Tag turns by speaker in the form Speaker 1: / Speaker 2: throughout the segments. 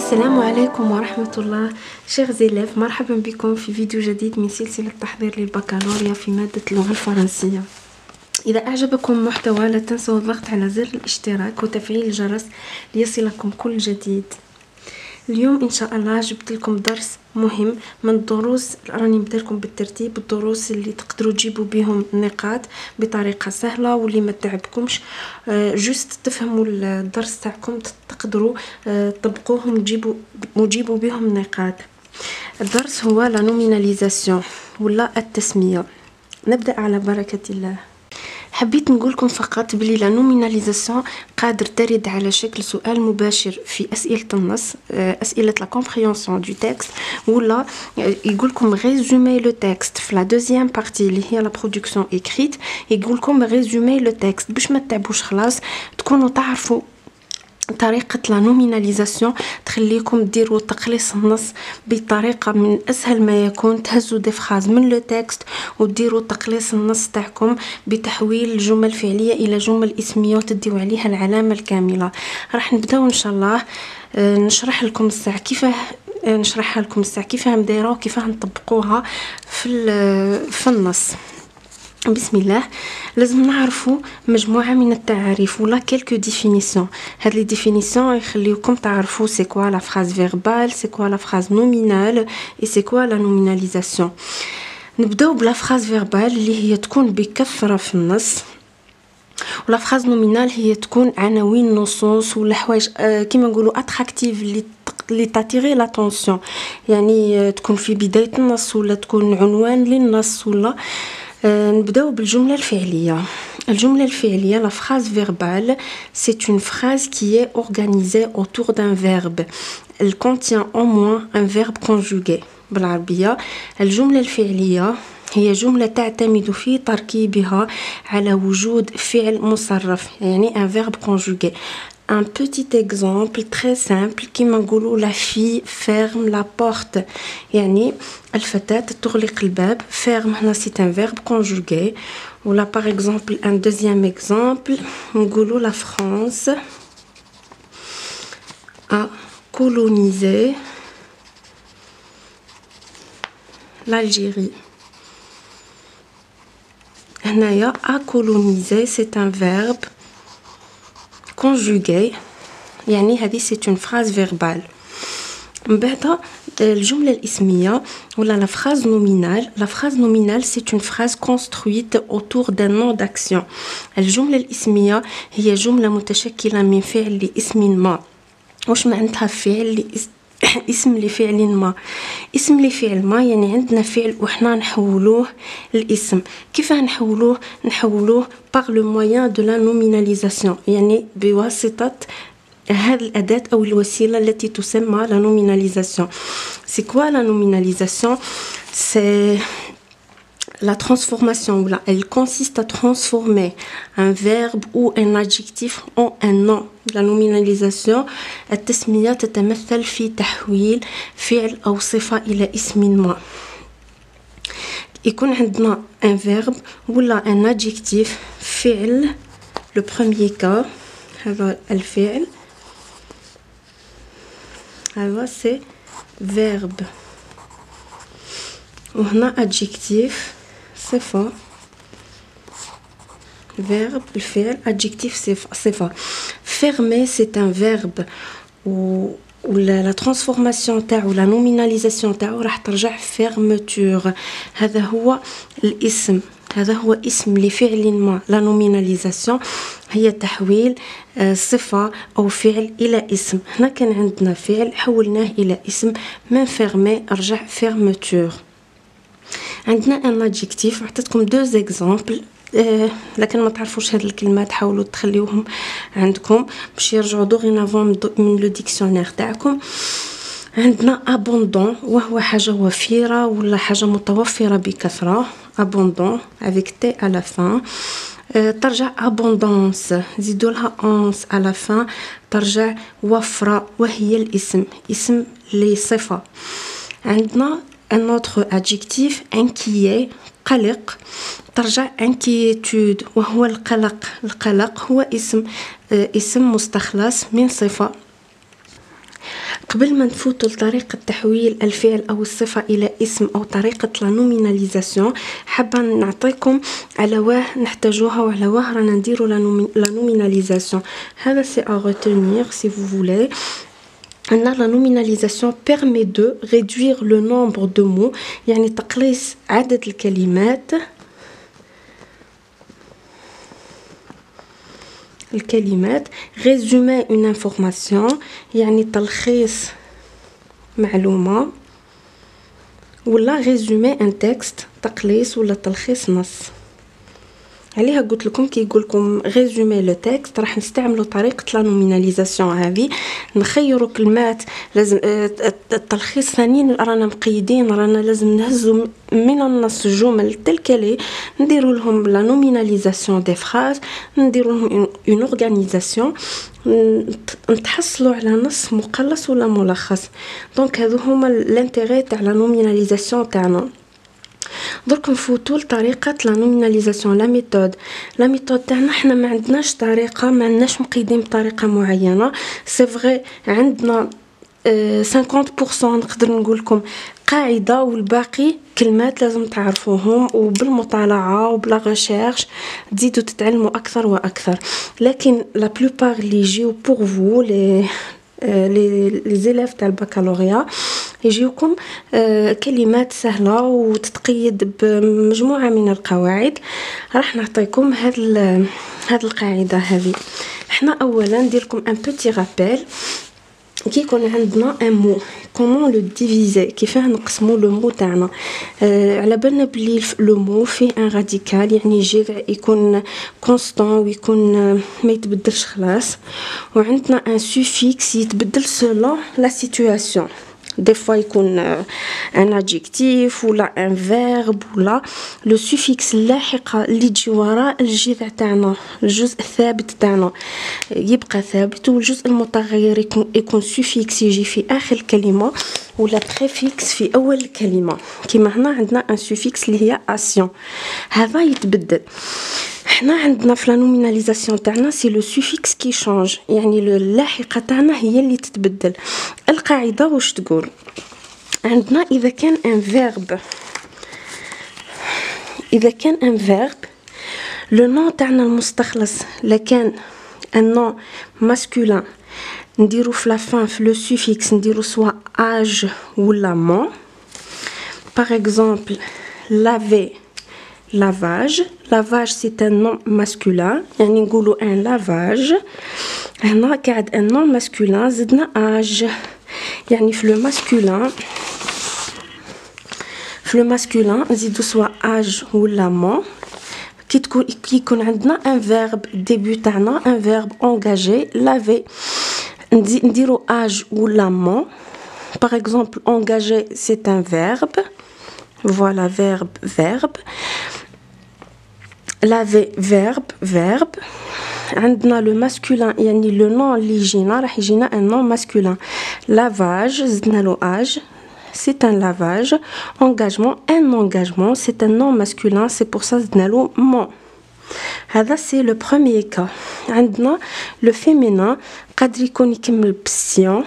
Speaker 1: السلام عليكم ورحمة الله. شيخ زيلاف، مرحبا بكم في فيديو جديد من سلسلة تحضير للبكالوريا في مادة اللغة الفرنسية. إذا أعجبكم محتوى لا تنسوا الضغط على زر الاشتراك وتفعيل الجرس ليصلكم كل جديد. اليوم إن شاء الله جبت لكم درس مهم من الدروس، راني بدلكم بالترتيب الدروس اللي تقدروا تجيبوا بهم نقاط بطريقة سهلة واللي ما تعبكمش، جست تفهموا الدرس تاعكم تقدروا تطبقوهم وتجيبوا بهم نقاط. الدرس هو لا نوميناليزاسيون ولا التسمية. نبدأ على بركة الله. حبيت نقولكم فقط بلي لا نوميناليزاسيون قادر ترد على شكل سؤال مباشر في أسئلة النص، أسئلة لا كومبريهنسيون دو تكست، ولا يقولكم ريزومي لو تكست في لا دوزيام بارتي اللي هي لا برودكسيون إكريت، يقولكم ريزومي لو تكست باش ما تتعبوش، خلاص تكونوا تعرفوا طريقة لا نوميناليزاسيون تخليكم ديروا تقليص النص بطريقة من أسهل ما يكون. تهزوا دي فراز من لو تكست وديروا تقليص النص تاعكم بتحويل الجمل الفعلية إلى جمل اسمية وتديوا عليها العلامة الكاملة. راح نبداو إن شاء الله نشرح لكم الساعة كيفاه نديروها وكيفاه نطبقوها في النص. بسم الله. لازم نعرفوا مجموعة من التعاريف ولا quelques définitions. هاد لي définitions يخليوكم تعرفوا c'est quoi la phrase verbale, c'est quoi la phrase nominale et c'est quoi la nominalisation. نبداو بلا phrase verbale اللي هي تكون بكثرة في النص، ولا phrase nominale هي تكون عناوين نصوص ولا حوايج كيما نقولوا attractive اللي تاتيري لاتونسيون، يعني تكون في بداية النص ولا تكون عنوان للنص. ولا نبداو بالجملة الفعلية. الجملة الفعلية la phrase verbale c'est une phrase qui est organisée autour d'un verbe. Elle contient au moins un verbe conjugué. بالعربية الجملة الفعلية هي جملة تعتمد في تركيبها على وجود فعل مصرف، يعني un verbe conjugué. Un petit exemple très simple كيما نقولوا la fille ferme la porte، يعني الفتاة تغلق الباب. ferme هنا c'est un verbe conjugué. ولا par exemple un deuxième exemple نقولوا la France a colonisé l'Algérie. هنايا a colonisé c'est un verbe conjugué، يعني هذه c'est une phrase verbale. من بعد الجملة الاسمية ولا la phrase nominale. La phrase nominale c'est une phrase construite autour d'un nom d'action. الجملة الاسمية هي جملة متشكلة من فعل لاسم ما. واش معناتها فعل اسم لفعل ما؟ اسم لفعل ما يعني عندنا فعل وحنا نحولوه الاسم. كيف نحولوه par le moyen de la nominalisation، يعني بواسطة هذه الأداة أو الوسيلة التي تسمى la nominalisation. C'est quoi la nominalisation? C'est la transformation. Elle consiste à transformer un verbe ou un adjectif en un nom. La nominalisation التسمية تتمثل في تحويل فعل أو صفة إلى اسم ما. يكون عندنا un verbe ولا un adjectif فعل. le premier cas هذا الفعل، هذا c'est verbe، وهنا adjectif صفة. verbe الفعل adjectif صفة. fermer c'est un verbe و la transformation تاعو la nominalisation تاعو راح ترجع fermeture. هذا هو الاسم، هذا هو اسم لفعل ما. la nominalisation هي تحويل صفة أو فعل إلى اسم. هنا كان عندنا فعل حولناه إلى اسم، من fermer رجع fermeture. عندنا un adjectif، عطيتكم deux exemples، لكن ما تعرفوش هاد الكلمات حاولوا تخليوهم عندكم باش يرجعوا دوغينافون من لو ديكسيونير تاعكم. عندنا abondant وهو حاجة وفيرة ولا حاجة متوفرة بكثرة. abondant avec t à la fin ترجع abondance، زيدوا لها ans à la fin ترجع وفرة وهي الاسم، اسم لصفة. عندنا un autre adjectif inquiet قلق ترجع inquiétude وهو القلق. القلق هو اسم مستخلص من صفة. قبل ما نفوتوا لطريقة تحويل الفعل أو الصفة إلى اسم أو طريقة لا نوميناليزاسيون، حابة نعطيكم على واه نحتاجوها وعلى واه رانا نديرو لا نوميناليزاسيون. هذا سي à retenir si vous voulez. La nominalisation permet de réduire le nombre de mots، يعني تقليص عدد الكلمات résumer une information يعني تلخيص معلومة، ولا résumer un texte تقليص ولا تلخيص نص. عليها قلت لكم كي يقول لكم ريزومي لو تكست راح نستعملوا طريقه لا نوميناليزاسيون هذه، نخيروا كلمات لازم التلخيص ثاني رانا مقيدين، رانا لازم نهزوا من النص جمل تلكلي، نديروا لهم لا نوميناليزاسيون دي فراز، نديروا لهم اون اورغانيزاسيون، نتحصلوا على نص مقلص ولا ملخص. دونك هذو هما الانتيغي تاع لا نوميناليزاسيون تاعنا. درك نفوتوا لطريقه لا نوميناليزاسيون. لا ميثود تاعنا حنا ما عندناش طريقه، ما عندناش مقيدين بطريقه معينه. سي فري عندنا 50% نقدر نقول لكم قاعده، والباقي كلمات لازم تعرفوهم، وبالمطالعه وبلا ريشيرش تزيدوا تتعلموا اكثر واكثر. لكن لا بلوبار اللي يجيو بور فو لي زيليف تاع البكالوريا يجيوكم كلمات سهله وتتقيد بمجموعه من القواعد. راح نعطيكم هاد القاعده هذه. احنا اولا ندير لكم ان بوتي رابيل. كي يكون عندنا ان مو كومون لو ديفيزي، كيفاه نقسموا لو مو تاعنا. على بالنا بلي لو مو فيه ان راديكال، يعني جذع يكون كونستون ويكون ما يتبدلش خلاص، وعندنا ان سوفيكس يتبدل سولون لا سيتوياسيون. دي فوا يكون ان ادجيكتيف ولا ان فيرب، ولا لو سوفيكس اللاحقه اللي تجي وراء الجذع تاعنا، الجزء الثابت تاعنا يبقى ثابت، والجزء المتغير يكون سوفيكس يجي في اخر الكلمه، ولا بريفيكس في اول الكلمه. كيما هنا عندنا ان سوفيكس اللي هي اسيون، هذا يتبدل. حنا عندنا في لا نوميناليزاسيون تاعنا سي لو سوفيكس كي شانج، يعني اللاحقه تاعنا هي اللي تتبدل. القاعده واش تقول؟ عندنا اذا كان ان فيرب لو نون تاعنا المستخلص، لكان ان نون ماسكولين نديرو في لا فان في لو سوفيكس نديرو سوا اج ولا مون. باغ اكزومبل lavage c'est un nom masculin، يعني نقولوا un lavage. هنا قاعد un nom masculin زدنا âge، يعني في لو ماسكولين نزيدو سوا âge ولا مون. كي يكون عندنا un verbe début تاعنا un verbe engagé laver، نديرو âge ولا مون. par exemple engagé c'est un verbe، voilà verbe. laver verbe. عندنا لو ماسكولين يعني لو نون اللي يجينا راح يجينا ان نون ماسكولين. lavage زدنا له âge c'est un lavage. engagement un engagement c'est un nom masculin، c'est pour ça زدنا له mon. هذا سي لو بروميير كا. عندنا لو فيمينين قادر يكون يكمل بسيون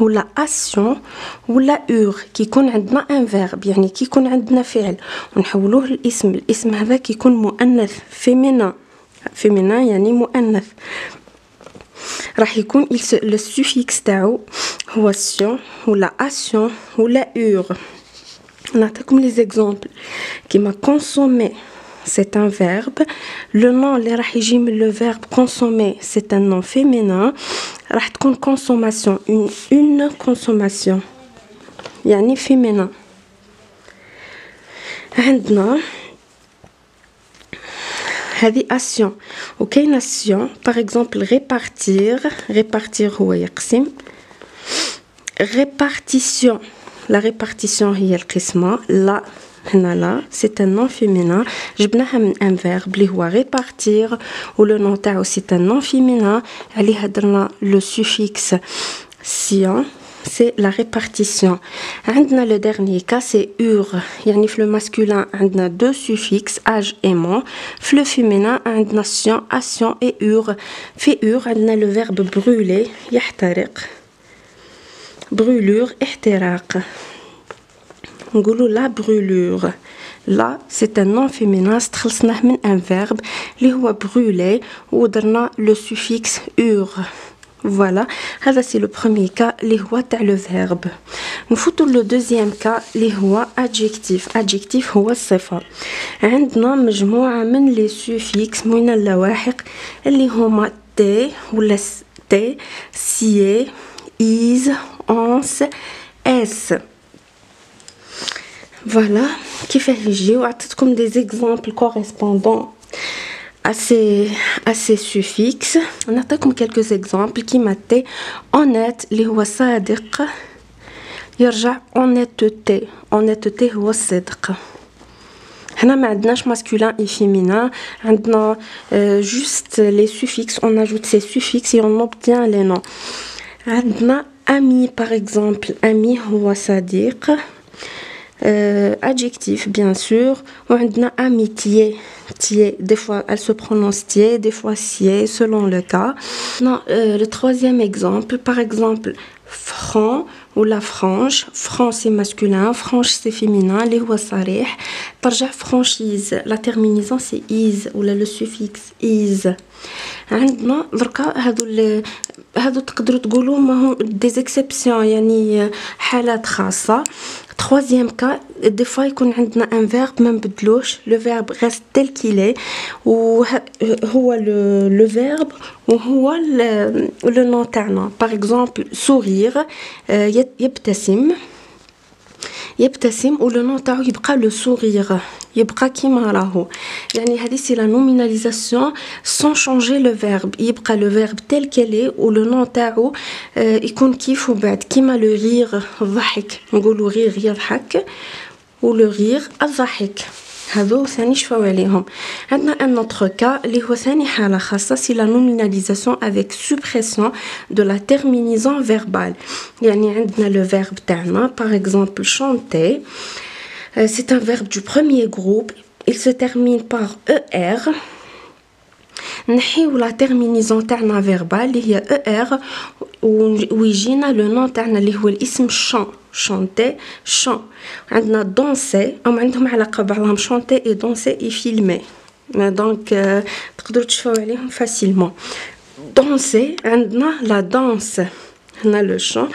Speaker 1: ولا اسيون ولا اور، كي يكون عندنا ان فيرب يعني كي يكون عندنا فعل ونحولوه للاسم، الاسم هذا كيكون مؤنث فيمينين يعني مؤنث، راح يكون لو سوفيكس تاعو هو سيون ولا اسيون ولا اور. نعطيكم لي زيكزامبل كيما consommer c'est un verbe. le nom اللي راح يجي من le verbe consommer c'est un nom féminin، راح تكون consommation une consommation يعني féminin. عندنا هذه action وكاين action par exemple répartir هو يقسم. répartition la répartition هي القسمة. لا هنا لا c'est un nom féminin، جبناها من un verbe اللي هو répartir، و le nom تاعو c'est un nom féminin عليه درنا le suffixe sion، c'est la répartition. عندنا le dernier cas c'est ur، يعني في le masculin عندنا deux suffixes âge et mon، في le féminin عندنا sion assion et ur. في ur عندنا le verbe brûler يحترق، brûlure احتراق نقولوا la brûlure. Là, c'est un nom féminin, استخلصناه من un verbe اللي هو brûler ودرنا le suffixe ure. Voilà, هذا c'est le premier cas اللي هو تاع le verbe. نفوتوا le deuxième cas اللي هو adjectif. adjectif هو الصفة. عندنا مجموعة من les suffixes من اللواحق اللي هما t ولا t, sie, is, ons, s. Voilà, كيفاه يجيو عطيتكم des exemples correspondants à ces suffixes. نعطيكم quelques exemples كيما t honnête اللي هو صادق يرجع honnêteté. honnêteté هو الصدق. هنا ما عندناش masculin et féminin, عندنا juste les suffixes, on ajoute ces suffixes et on obtient les noms. عندنا ami par exemple, ami هو صديق. Adjectif bien sûr. وعندنا amitié, tié, des fois elle se prononce tié, des fois sié selon le cas. Non, le troisième exemple, par exemple franc ou la frange. franc c'est masculin, frange c'est féminin, اللي هو صريح. ترجع franchise, la terminaison c'est is ou le suffixe is. عندنا دركا هادو تقدروا تقولوا ما هم des exceptions يعني حالات خاصة. Troisième cas, des fois يكون عندنا un verbe ما نبدلوش, le verbe reste tel qu'il est وهو le verbe وهو le nom تاعنا. par exemple sourire, يبتسم و le nom تاعو يبقى le sourire, يبقى كيما راهو. يعني هذه c'est la nominalisation sans changer le verbe, يبقى le verbe tel qu'elle est و le nom تاعو يكون كيف وبعد كيما le rire الضحك نقولوا rire يضحك و le rire الضحك. هذو ثاني شفاو عليهم. عندنا un autre cas اللي هو ثاني حالة خاصة, c'est la nominalisation avec suppression de la terminaison verbale. يعني عندنا le verbe تاعنا par exemple chanter, c'est un verbe du premier groupe, il se termine par er. نحيو la terminaison تاعنا verbale اللي هي er ويجينا le nom تاعنا اللي هو الاسم chant, chanter, chant. عندنا danser, عندهم علاقة بعضهم chanter et danser et filmer. donc تقدروا تشوفوا عليهم facilement. danser عندنا la danse, هنا le chant,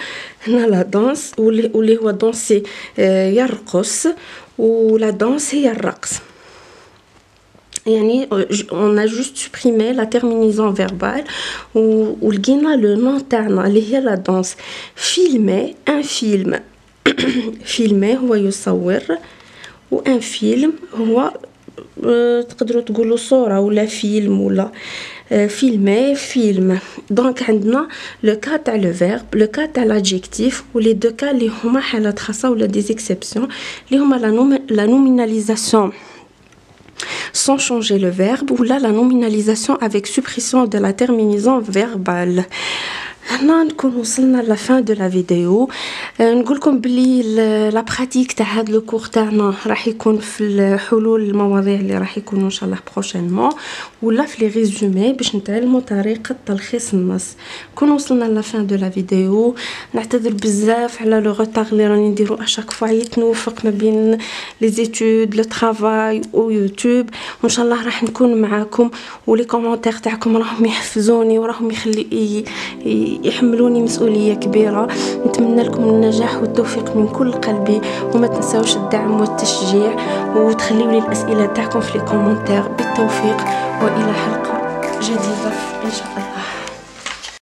Speaker 1: هنا la danse واللي هو danser يرقص و la danse هي الرقص. يعني on a juste supprimé la terminaison verbale ولقينا le nom تاعنا اللي هي la danse. filmer, un film filmer هو يصور و un film هو تقدروا تقولوا صورة ولا فيلم ولا filmer, film. donc عندنا le cas تاع le verbe, le cas تاع l'adjectif و les deux cas اللي هما حالات خاصة ولا des exceptions اللي هما la nominalisation sans changer le verbe ou là la nominalisation avec suppression de la terminaison verbale. هنا نكون وصلنا لا fin de la vidéo. نقولكم بلي لا براتيك تاع هاد لو كور تاعنا راح يكون في حلول المواضيع اللي راح يكونوا ان شاء الله بروشينمون ولا في لي ريزومي باش نتعلموا طريقه تلخيص النص. كون وصلنا لا fin de la vidéo. نعتذر بزاف على لو روتار اللي راني نديرو اشاك فوا يتنوفق ما بين لي زيتود لو طرافاي و يوتيوب, وان شاء الله راح نكون معاكم ولي كومونتير تاعكم راهم يحفزوني وراهم يحملوني مسؤولية كبيرة. نتمنى لكم النجاح والتوفيق من كل قلبي, وما تنساوش الدعم والتشجيع وتخليوا لي الأسئلة تاعكم في الكومنتير. بالتوفيق وإلى حلقة جديدة إن شاء الله.